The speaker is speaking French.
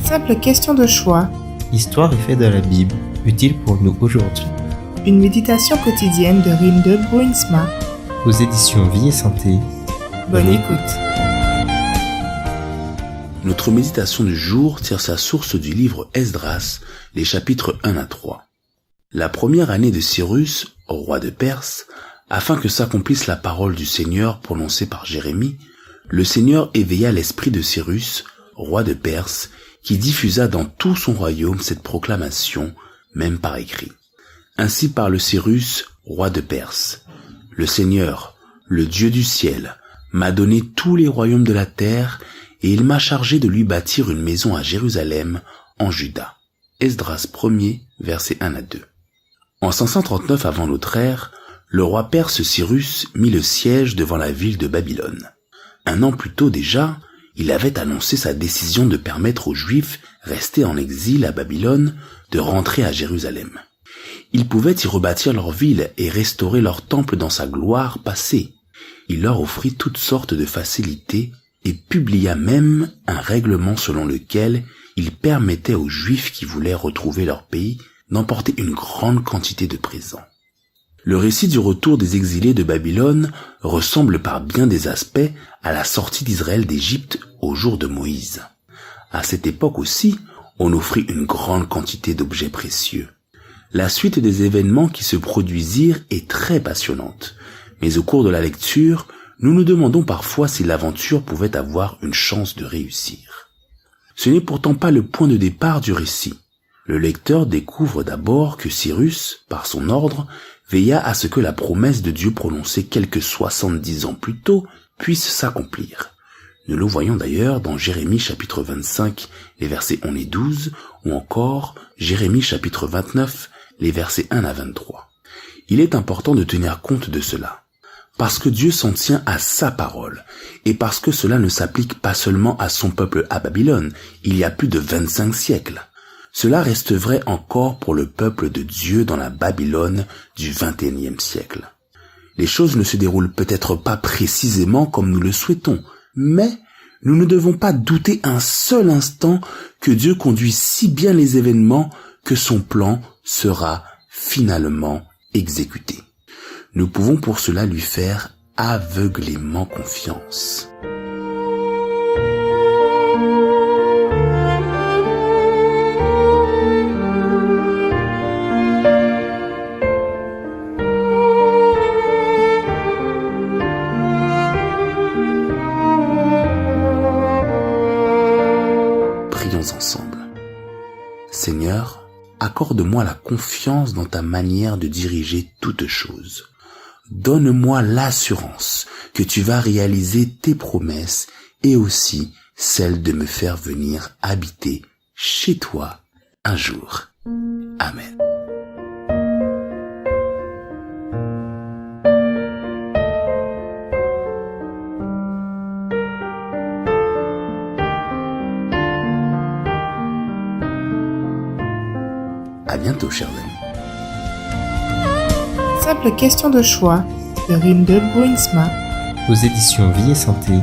Simple question de choix. Histoire et faits de la Bible, utile pour nous aujourd'hui. Une méditation quotidienne de Rinde Bruinsma. Aux éditions Vie et Santé. Bonne écoute. Notre méditation du jour tire sa source du livre Esdras, les chapitres 1 à 3. La première année de Cyrus, roi de Perse, afin que s'accomplisse la parole du Seigneur prononcée par Jérémie, le Seigneur éveilla l'esprit de Cyrus, roi de Perse, qui diffusa dans tout son royaume cette proclamation, même par écrit. Ainsi parle Cyrus, roi de Perse. Le Seigneur, le Dieu du ciel, m'a donné tous les royaumes de la terre, et il m'a chargé de lui bâtir une maison à Jérusalem, en Juda. Esdras 1er, versets 1 à 2. En 539 avant notre ère, le roi perse Cyrus mit le siège devant la ville de Babylone. Un an plus tôt déjà, il avait annoncé sa décision de permettre aux Juifs restés en exil à Babylone de rentrer à Jérusalem. Ils pouvaient y rebâtir leur ville et restaurer leur temple dans sa gloire passée. Il leur offrit toutes sortes de facilités et publia même un règlement selon lequel il permettait aux Juifs qui voulaient retrouver leur pays d'emporter une grande quantité de présents. Le récit du retour des exilés de Babylone ressemble par bien des aspects à la sortie d'Israël d'Égypte au jour de Moïse. À cette époque aussi, on offrit une grande quantité d'objets précieux. La suite des événements qui se produisirent est très passionnante, mais au cours de la lecture, nous nous demandons parfois si l'aventure pouvait avoir une chance de réussir. Ce n'est pourtant pas le point de départ du récit. Le lecteur découvre d'abord que Cyrus, par son ordre, veilla à ce que la promesse de Dieu prononcée quelques 70 ans plus tôt puisse s'accomplir. Nous le voyons d'ailleurs dans Jérémie chapitre 25, les versets 11 et 12, ou encore Jérémie chapitre 29, les versets 1 à 23. Il est important de tenir compte de cela, parce que Dieu s'en tient à sa parole, et parce que cela ne s'applique pas seulement à son peuple à Babylone, il y a plus de 25 siècles. Cela reste vrai encore pour le peuple de Dieu dans la Babylone du XXIe siècle. Les choses ne se déroulent peut-être pas précisément comme nous le souhaitons, mais nous ne devons pas douter un seul instant que Dieu conduit si bien les événements que son plan sera finalement exécuté. Nous pouvons pour cela lui faire aveuglément confiance. Prions ensemble. Seigneur, accorde-moi la confiance dans ta manière de diriger toutes choses. Donne-moi l'assurance que tu vas réaliser tes promesses et aussi celle de me faire venir habiter chez toi un jour. Amen. À bientôt, chers amis. Simple question de choix de Rinde Bruinsma. Aux éditions Vie et Santé.